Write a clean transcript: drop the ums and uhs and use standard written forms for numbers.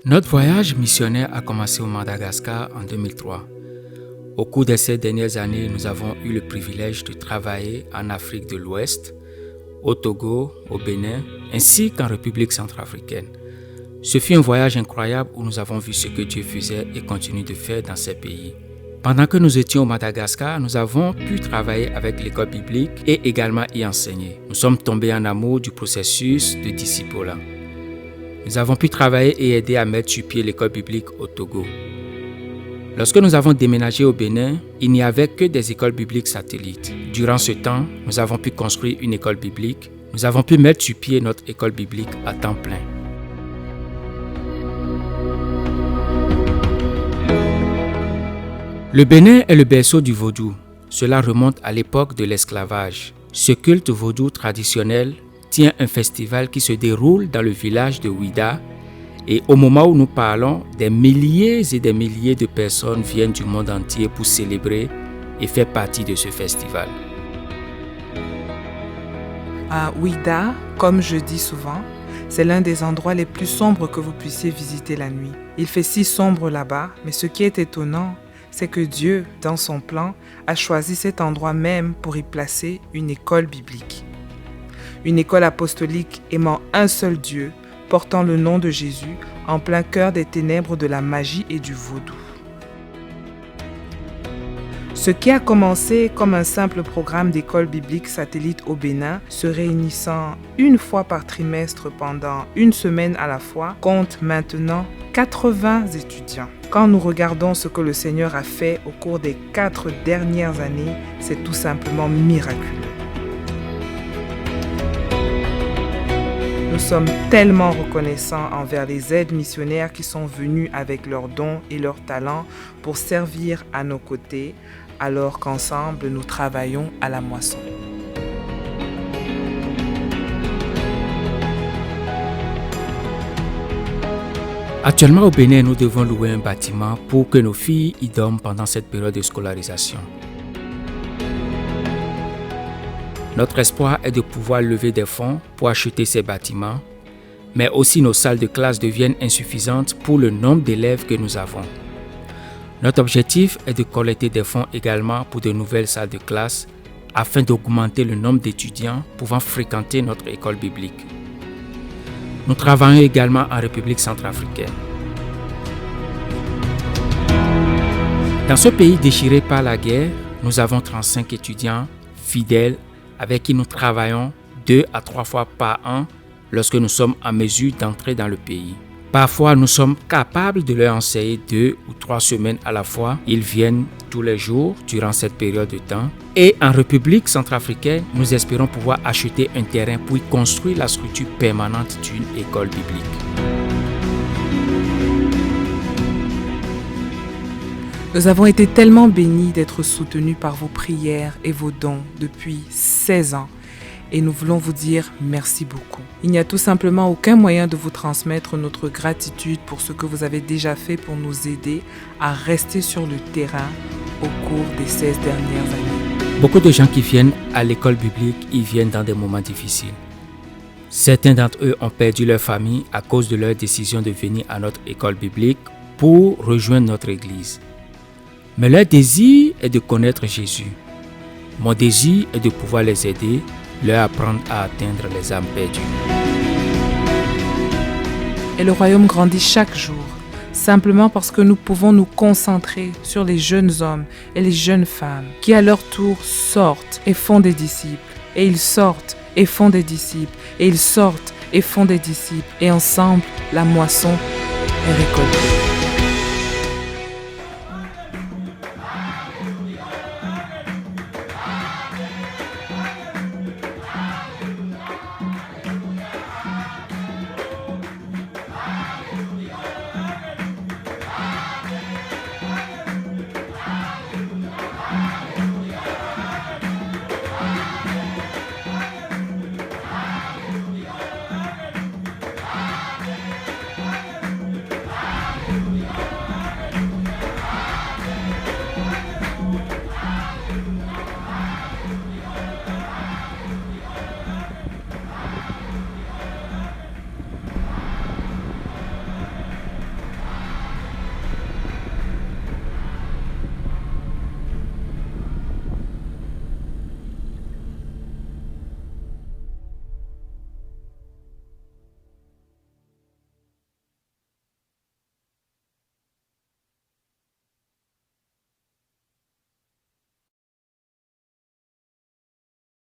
Notre voyage missionnaire a commencé au Madagascar en 2003. Au cours de ces dernières années, nous avons eu le privilège de travailler en Afrique de l'Ouest, au Togo, au Bénin, ainsi qu'en République centrafricaine. Ce fut un voyage incroyable où nous avons vu ce que Dieu faisait et continue de faire dans ces pays. Pendant que nous étions au Madagascar, nous avons pu travailler avec l'école biblique et également y enseigner. Nous sommes tombés en amour du processus de discipulat. Nous avons pu travailler et aider à mettre sur pied l'école biblique au Togo. Lorsque nous avons déménagé au Bénin, il n'y avait que des écoles bibliques satellites. Durant ce temps, nous avons pu construire une école biblique. Nous avons pu mettre sur pied notre école biblique à temps plein. Le Bénin est le berceau du vaudou. Cela remonte à l'époque de l'esclavage. Ce culte vaudou traditionnel tient un festival qui se déroule dans le village de Ouida et au moment où nous parlons, des milliers et des milliers de personnes viennent du monde entier pour célébrer et faire partie de ce festival. À Ouida, comme je dis souvent, c'est l'un des endroits les plus sombres que vous puissiez visiter la nuit. Il fait si sombre là-bas, mais ce qui est étonnant, c'est que Dieu, dans son plan, a choisi cet endroit même pour y placer une école biblique. Une école apostolique aimant un seul Dieu, portant le nom de Jésus en plein cœur des ténèbres de la magie et du vaudou. Ce qui a commencé comme un simple programme d'école biblique satellite au Bénin, se réunissant une fois par trimestre pendant une semaine à la fois, compte maintenant 80 étudiants. Quand nous regardons ce que le Seigneur a fait au cours des 4 dernières années, c'est tout simplement miraculeux. Nous sommes tellement reconnaissants envers les aides missionnaires qui sont venus avec leurs dons et leurs talents pour servir à nos côtés, alors qu'ensemble nous travaillons à la moisson. Actuellement au Bénin, nous devons louer un bâtiment pour que nos filles y dorment pendant cette période de scolarisation. Notre espoir est de pouvoir lever des fonds pour acheter ces bâtiments, mais aussi nos salles de classe deviennent insuffisantes pour le nombre d'élèves que nous avons. Notre objectif est de collecter des fonds également pour de nouvelles salles de classe afin d'augmenter le nombre d'étudiants pouvant fréquenter notre école biblique. Nous travaillons également en République centrafricaine. Dans ce pays déchiré par la guerre, nous avons 35 étudiants fidèles avec qui nous travaillons 2 à 3 fois par an lorsque nous sommes en mesure d'entrer dans le pays. Parfois, nous sommes capables de leur enseigner 2 ou 3 semaines à la fois. Ils viennent tous les jours durant cette période de temps. Et en République centrafricaine, nous espérons pouvoir acheter un terrain pour y construire la structure permanente d'une école biblique. Nous avons été tellement bénis d'être soutenus par vos prières et vos dons depuis 16 ans. Et nous voulons vous dire merci beaucoup. Il n'y a tout simplement aucun moyen de vous transmettre notre gratitude pour ce que vous avez déjà fait pour nous aider à rester sur le terrain au cours des 16 dernières années. Beaucoup de gens qui viennent à l'école biblique, ils viennent dans des moments difficiles. Certains d'entre eux ont perdu leur famille à cause de leur décision de venir à notre école biblique pour rejoindre notre église. Mais leur désir est de connaître Jésus. Mon désir est de pouvoir les aider, leur apprendre à atteindre les âmes perdues. Et le royaume grandit chaque jour, simplement parce que nous pouvons nous concentrer sur les jeunes hommes et les jeunes femmes qui à leur tour sortent et font des disciples. Et ils sortent et font des disciples. Et ils sortent et font des disciples. Et ensemble, la moisson est récoltée.